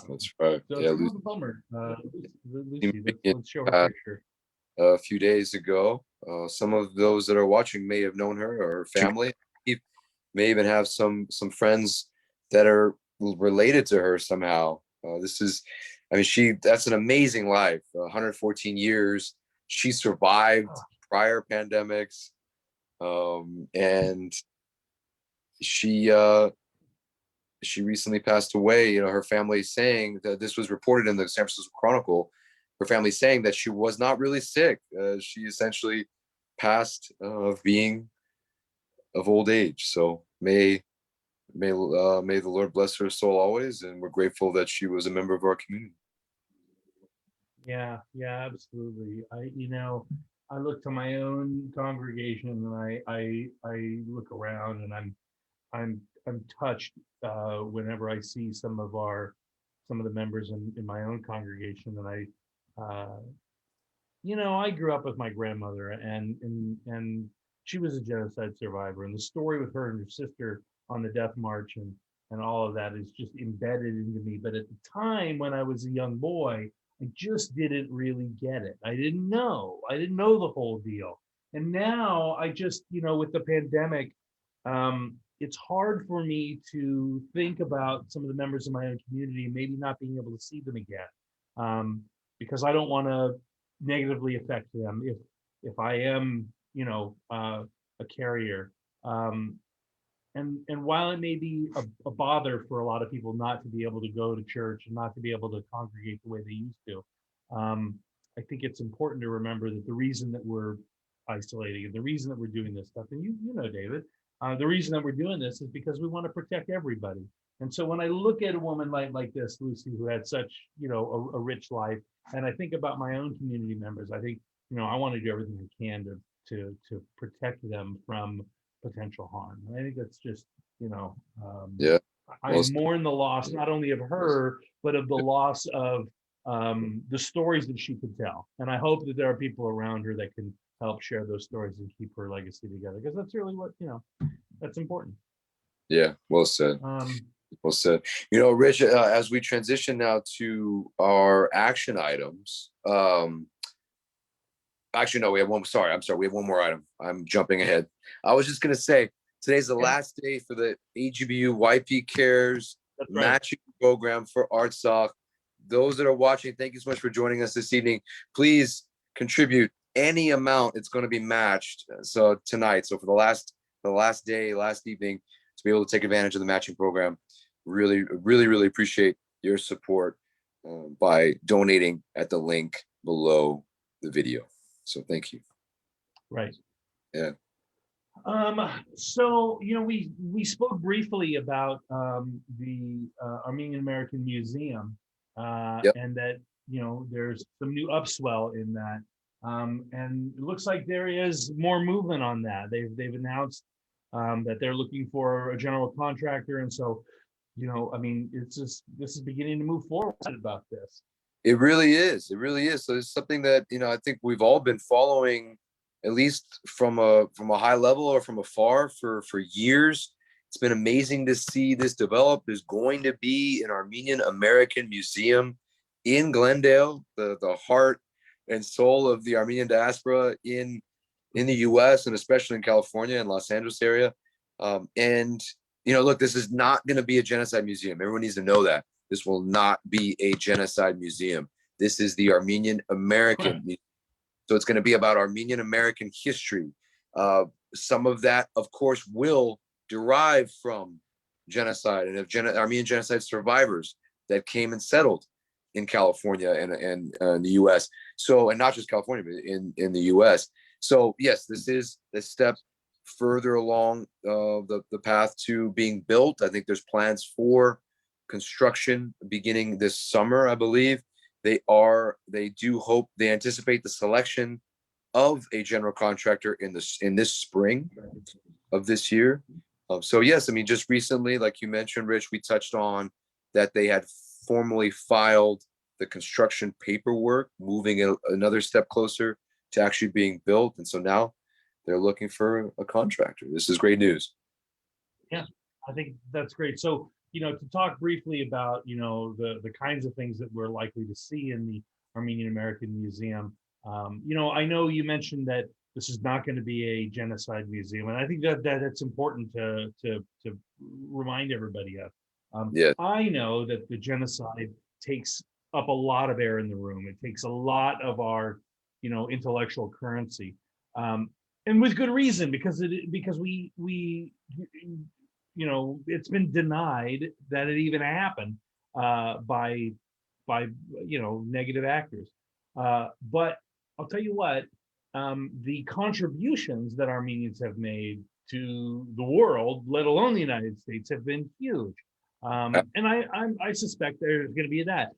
That's right. So yeah, it's a bummer. Lucy, let's show her picture. A few days ago, some of those that are watching may have known her or her family. May even have some friends that are related to her somehow. That's an amazing life. 114 years. She survived prior pandemics, and she recently passed away. Her family saying that this was reported in the San Francisco Chronicle. Her family saying that she was not really sick. She essentially passed of old age. So may the Lord bless her soul always, and we're grateful that she was a member of our community. Yeah, absolutely. I look to my own congregation, and I look around, and I'm touched whenever I see some of the members in my own congregation. And I grew up with my grandmother, and she was a genocide survivor, and the story with her and her sister on the death march and all of that is just embedded into me. But at the time when I was a young boy, I just didn't really get it. I didn't know the whole deal. And now I just, with the pandemic, it's hard for me to think about some of the members of my own community, maybe not being able to see them again, because I don't want to negatively affect them if I am, a carrier. And while it may be a bother for a lot of people not to be able to go to church and not to be able to congregate the way they used to, I think it's important to remember that the reason that we're isolating and the reason that we're doing this stuff, and David, the reason that we're doing this is because we want to protect everybody. And so when I look at a woman like this, Lucy, who had such, a rich life, and I think about my own community members, I think, I want to do everything I can to protect them from potential harm. And I think that's just, I mourn the loss not only of her, but of the loss of the stories that she could tell. And I hope that there are people around her that can help share those stories and keep her legacy together, because that's really what, that's important. Yeah, well said. Well said. Rich, as we transition now to our action items, actually, no, we have one. Sorry, I'm sorry. We have one more item. I'm jumping ahead. I was just going to say, today's the last day for the AGBU YP Cares matching program for Artsakh. Those that are watching, thank you so much for joining us this evening. Please contribute any amount. It's going to be matched. So tonight, for the last evening, to be able to take advantage of the matching program. Really, really, really appreciate your support by donating at the link below the video. So thank you. Right. Yeah. So, we spoke briefly about the Armenian American Museum, and that, there's some new upswell in that. And it looks like there is more movement on that. They've announced that they're looking for a general contractor. And so, it's just, this is beginning to move forward about this. It really is. It really is. So it's something that, I think we've all been following, at least from a high level or from afar for years. It's been amazing to see this develop. There's going to be an Armenian American Museum in Glendale, the heart and soul of the Armenian diaspora in the US, and especially in California and Los Angeles area. And, look, this is not going to be a genocide museum. Everyone needs to know that. This will not be a genocide museum. This is the Armenian American Museum. So it's going to be about Armenian American history. Some of that, of course, will derive from genocide and of Armenian genocide survivors that came and settled in California and the US. So, and not just California, but in the US. So yes, this is a step further along the path to being built. I think there's plans for construction beginning this summer, I believe. They anticipate the selection of a general contractor in this spring of this year. So yes, just recently, like you mentioned, Rich, we touched on that they had formally filed the construction paperwork, moving another step closer to actually being built. And so now they're looking for a contractor. This is great news. Yeah, I think that's great. So, to talk briefly about, the kinds of things that we're likely to see in the Armenian American Museum. I know you mentioned that this is not going to be a genocide museum, and I think that's important to remind everybody of. Yeah. I know that the genocide takes up a lot of air in the room. It takes a lot of our, intellectual currency, and with good reason, because we it's been denied that it even happened by negative actors. But I'll tell you what, the contributions that Armenians have made to the world, let alone the United States, have been huge. And I suspect there's going to be that.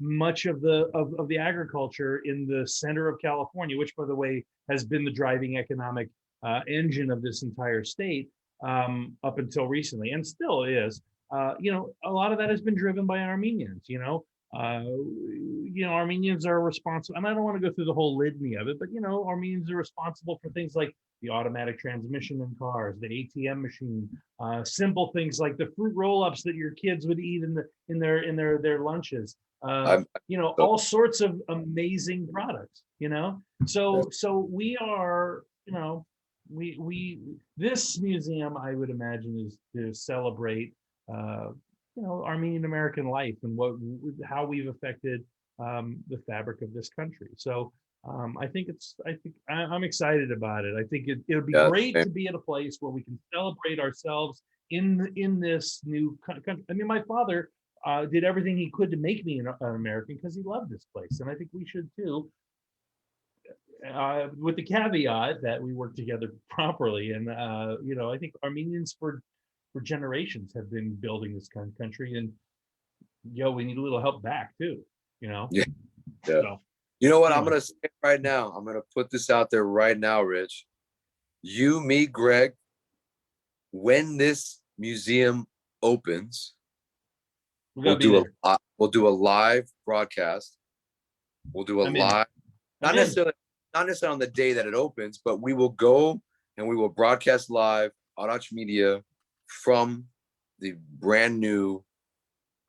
Much of the agriculture in the center of California, which, by the way, has been the driving economic engine of this entire state up until recently, and still is. A lot of that has been driven by Armenians. Armenians are responsible, and I don't want to go through the whole litany of it, but Armenians are responsible for things like the automatic transmission in cars, the ATM machine, simple things like the fruit roll-ups that your kids would eat in their lunches. All sorts of amazing products. So we are, this museum, I would imagine, is to celebrate Armenian American life and how we've affected the fabric of this country. So I'm excited about it. I think it'll be great to be at a place where we can celebrate ourselves in this new country. My father did everything he could to make me an American because he loved this place, and I think we should too. With the caveat that we work together properly, and I think Armenians for generations have been building this country, and we need a little help back too. Yeah. So, you know what? I'm going to say it right now. I'm going to put this out there right now, Rich. You, me, Greg, when this museum opens, We gotta be there. We'll do a live broadcast. We'll do a I'm in. live, I'm not in. necessarily on the day that it opens, but we will go and we will broadcast live Arach Media from the brand new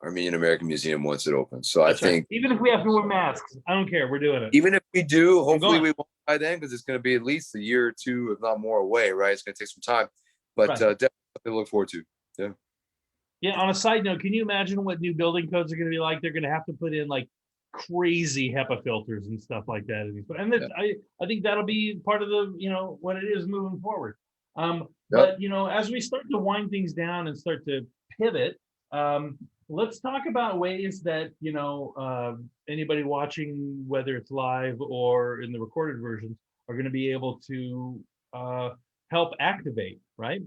Armenian American Museum once it opens. So That's I think right. Even if we have to wear masks, I don't care. We're doing it. even if we do, hopefully going. we won't by then because it's going to be at least a year or two, if not more, away. Right? It's going to take some time, but Right. definitely something to look forward to. Yeah. Yeah. On a side note, can you imagine what new building codes are going to be like? They're going to have to put in like crazy HEPA filters and stuff like that. And Yeah. I think that'll be part of the, what it is moving forward. Yep. But, as we start to wind things down and start to pivot, let's talk about ways that, anybody watching, whether it's live or in the recorded versions, are going to be able to help activate, right?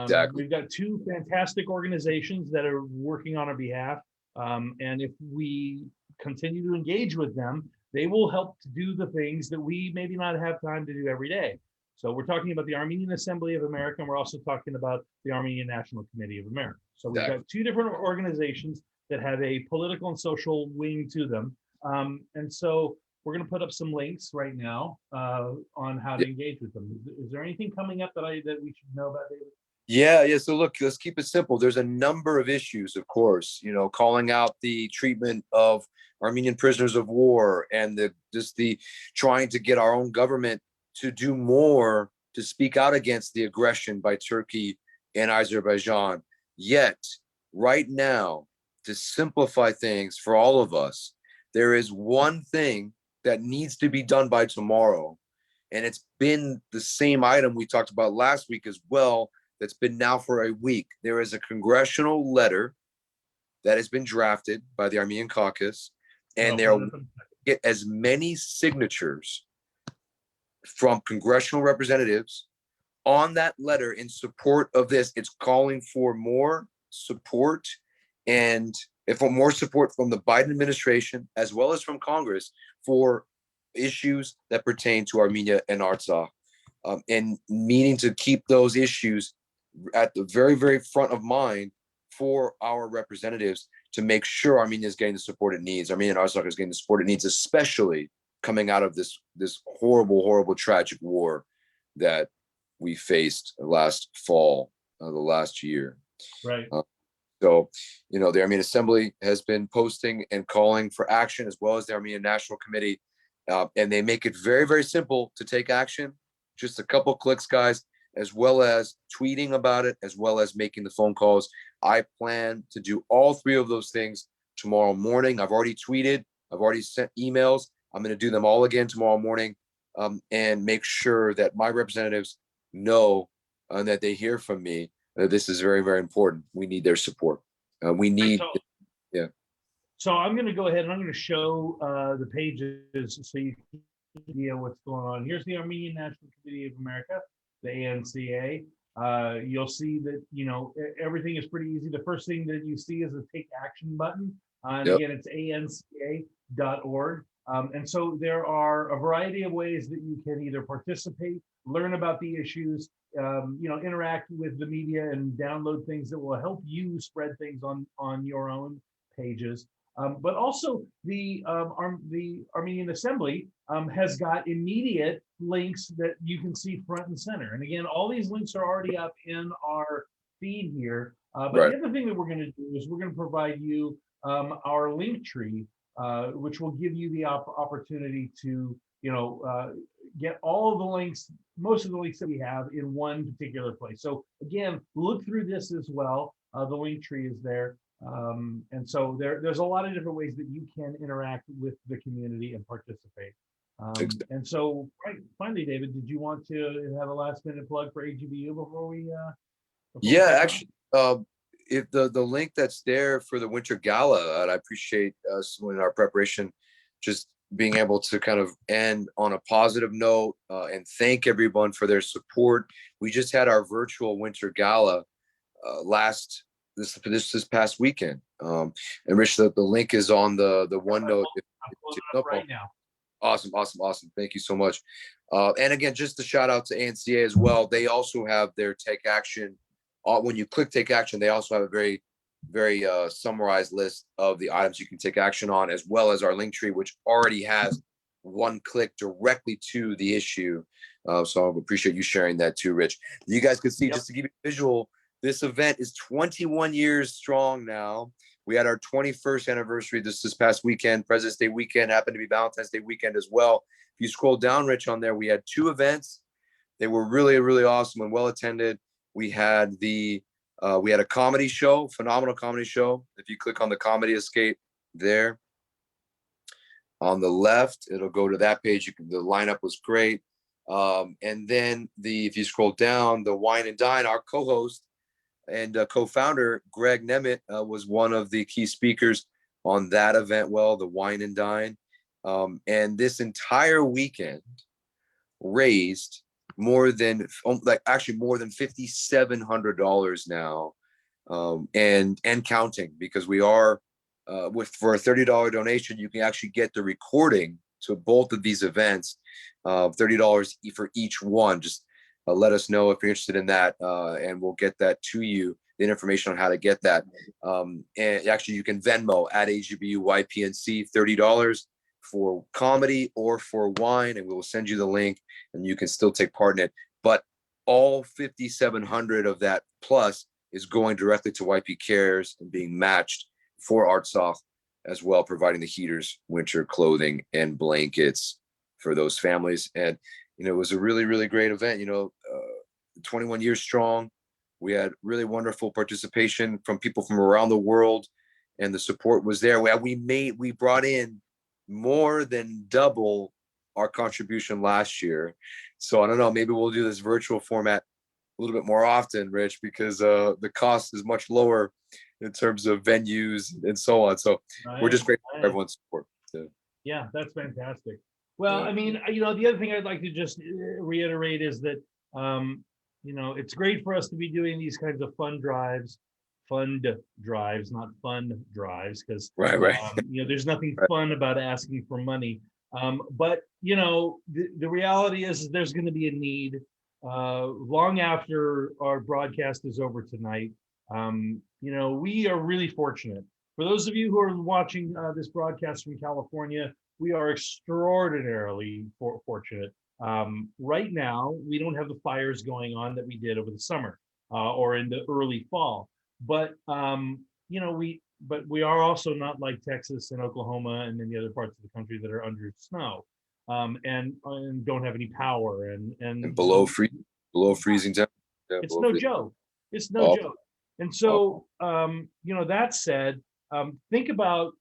Exactly. We've got two fantastic organizations that are working on our behalf. And if we continue to engage with them, they will help to do the things that we maybe not have time to do every day. So we're talking about the Armenian Assembly of America, and we're also talking about the Armenian National Committee of America. So we've got two different organizations that have a political and social wing to them. And so we're going to put up some links right now on how to engage with them. Is there anything coming up that we should know about, David? Yeah. So look, let's keep it simple. There's a number of issues, of course, calling out the treatment of Armenian prisoners of war and the trying to get our own government to do more to speak out against the aggression by Turkey and Azerbaijan. Yet, right now, to simplify things for all of us, there is one thing that needs to be done by tomorrow. And it's been the same item we talked about last week as well. That's been now for a week. There is a congressional letter that has been drafted by the Armenian caucus, and they'll get as many signatures from congressional representatives on that letter in support of this. It's calling for more support and for more support from the Biden administration, as well as from Congress, for issues that pertain to Armenia and Artsakh, and meaning to keep those issues at the very, very front of mind for our representatives to make sure Armenia is getting the support it needs. Armenia and Artsakh is getting the support it needs, especially coming out of this horrible, horrible, tragic war that we faced last fall, the last year. Right. So, the Armenian Assembly has been posting and calling for action, as well as the Armenian National Committee. And they make it very, very simple to take action. Just a couple clicks, guys, as well as tweeting about it, as well as making the phone calls. I plan to do all three of those things tomorrow morning. I've already tweeted. I've already sent emails. I'm going to do them all again tomorrow morning, and make sure that my representatives know that they hear from me. This is very, very important. We need their support. We need, yeah. So I'm going to go ahead and I'm going to show the pages so you can see what's going on. Here's the Armenian National Committee of America, the ANCA. You'll see that, everything is pretty easy. The first thing that you see is a take action button. And again, it's anca.org. And so there are a variety of ways that you can either participate, learn about the issues, interact with the media and download things that will help you spread things on your own pages. But also the Armenian Assembly has got immediate links that you can see front and center. And again, all these links are already up in our feed here. But the other thing that we're going to do is we're going to provide you our link tree, which will give you the opportunity to, get all of the links, most of the links that we have in one particular place. So again, look through this as well. The link tree is there. And so there's a lot of different ways that you can interact with the community and participate. And so finally, David, did you want to have a last minute plug for AGBU before we? Actually, if the link that's there for the Winter Gala, and I appreciate us in our preparation, just being able to kind of end on a positive note and thank everyone for their support. We just had our virtual Winter Gala this past weekend. And Rich, the link is on the OneNote. Right now. Awesome. Thank you so much. And again, just a shout out to ANCA as well. They also have their Take Action. When you click Take Action, they also have a very very summarized list of the items you can take action on, as well as our link tree, which already has one click directly to the issue. So I appreciate you sharing that too, Rich. You guys can see, Yep. just to give you a visual, this event is 21 years strong now. We had our 21st anniversary this past weekend. President's Day weekend happened to be Valentine's Day weekend as well. If you scroll down, Rich, on there, we had 2 events. They were really, really awesome and well attended. We had a comedy show, phenomenal comedy show. If you click on the Comedy Escape there on the left, it'll go to that page. The lineup was great. And then if you scroll down, the Wine and Dine, our co-host and co-founder Greg Nemeth was one of the key speakers on that event. Well, the Wine and Dine, and this entire weekend raised more than $5,700 now, and counting, because we are for a $30 donation, you can actually get the recording to both of these events, $30 for each one. Just let us know if you're interested in that, and we'll get that to you, the information on how to get that. And actually, you can Venmo at AGBUYPNC $30 for comedy or for wine, and we will send you the link, and you can still take part in it. But all 5,700 of that plus is going directly to YP Cares and being matched for Artsakh as well, providing the heaters, winter clothing, and blankets for those families. And it was a really, really great event. 21 years strong. We had really wonderful participation from people from around the world, and the support was there. We brought in more than double our contribution last year. So I don't know, maybe we'll do this virtual format a little bit more often, Rich, because the cost is much lower in terms of venues and so on. So we're just grateful for everyone's support. Yeah, that's fantastic. Well, I mean, the other thing I'd like to just reiterate is that, it's great for us to be doing these kinds of fund drives, not fun drives, because right. there's nothing fun about asking for money. But the reality is there's going to be a need long after our broadcast is over tonight. We are really fortunate. For those of you who are watching this broadcast from California, we are extraordinarily fortunate. Right now, we don't have the fires going on that we did over the summer or in the early fall. But we are also not like Texas and Oklahoma and many other parts of the country that are under snow, and don't have any power and below freezing temperature. Yeah, it's no joke. It's no joke. And so, that said, think about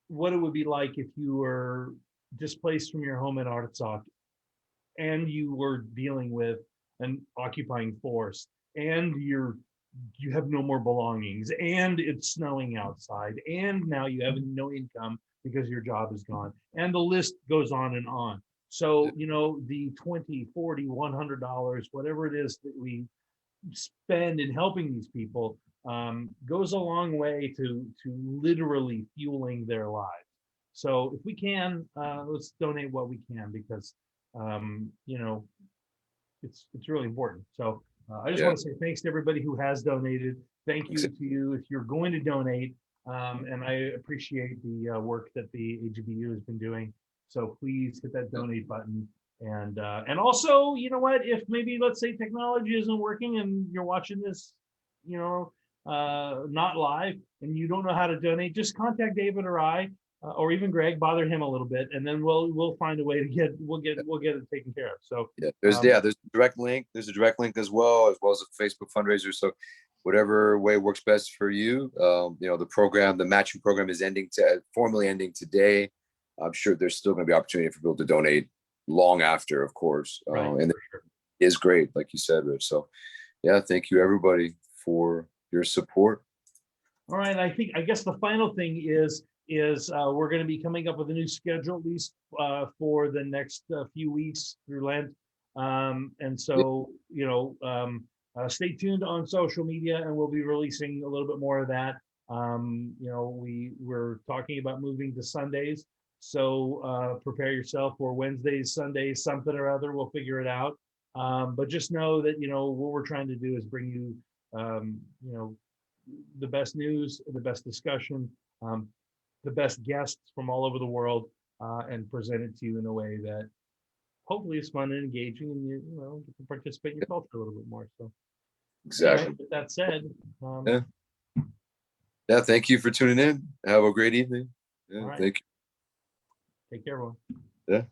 what it would be like if you were displaced from your home in Artsakh and you were dealing with an occupying force, and you have no more belongings, and it's snowing outside, and now you have no income because your job is gone, and the list goes on and on. So, the $20, $40, $100, whatever it is that we spend in helping these people goes a long way to literally fueling their lives. So if we can, let's donate what we can, because it's really important. So I just want to say thanks to everybody who has donated. Thank you to you if you're going to donate, and I appreciate the work that the AGBU has been doing. So please hit that donate button. And also, you know what, if maybe, let's say, technology isn't working and you're watching this, not live, and you don't know how to donate, just contact David or I, or even Greg, bother him a little bit, and then we'll find a way to we'll get it taken care of. So there's a direct link. There's a direct link as well as a Facebook fundraiser. So whatever way works best for you. The matching program is formally ending today. I'm sure there's still going to be opportunity for people to donate long after, of course. And it is great, like you said, Rich. So thank you everybody for your support. All right, I guess the final thing is we're going to be coming up with a new schedule, at least for the next few weeks through Lent. And so, stay tuned on social media, and we'll be releasing a little bit more of that. We're talking about moving to Sundays. So prepare yourself for Wednesdays, Sundays, something or other. We'll figure it out. But just know that, what we're trying to do is bring you, the best news, the best discussion, the best guests from all over the world, and present it to you in a way that hopefully is fun and engaging, and you can participate in your culture a little bit more. So Exactly. anyway, with that said, Yeah. Yeah. Thank you for tuning in. Have a great evening. Yeah, all right. thank you. Take care, everyone. Yeah.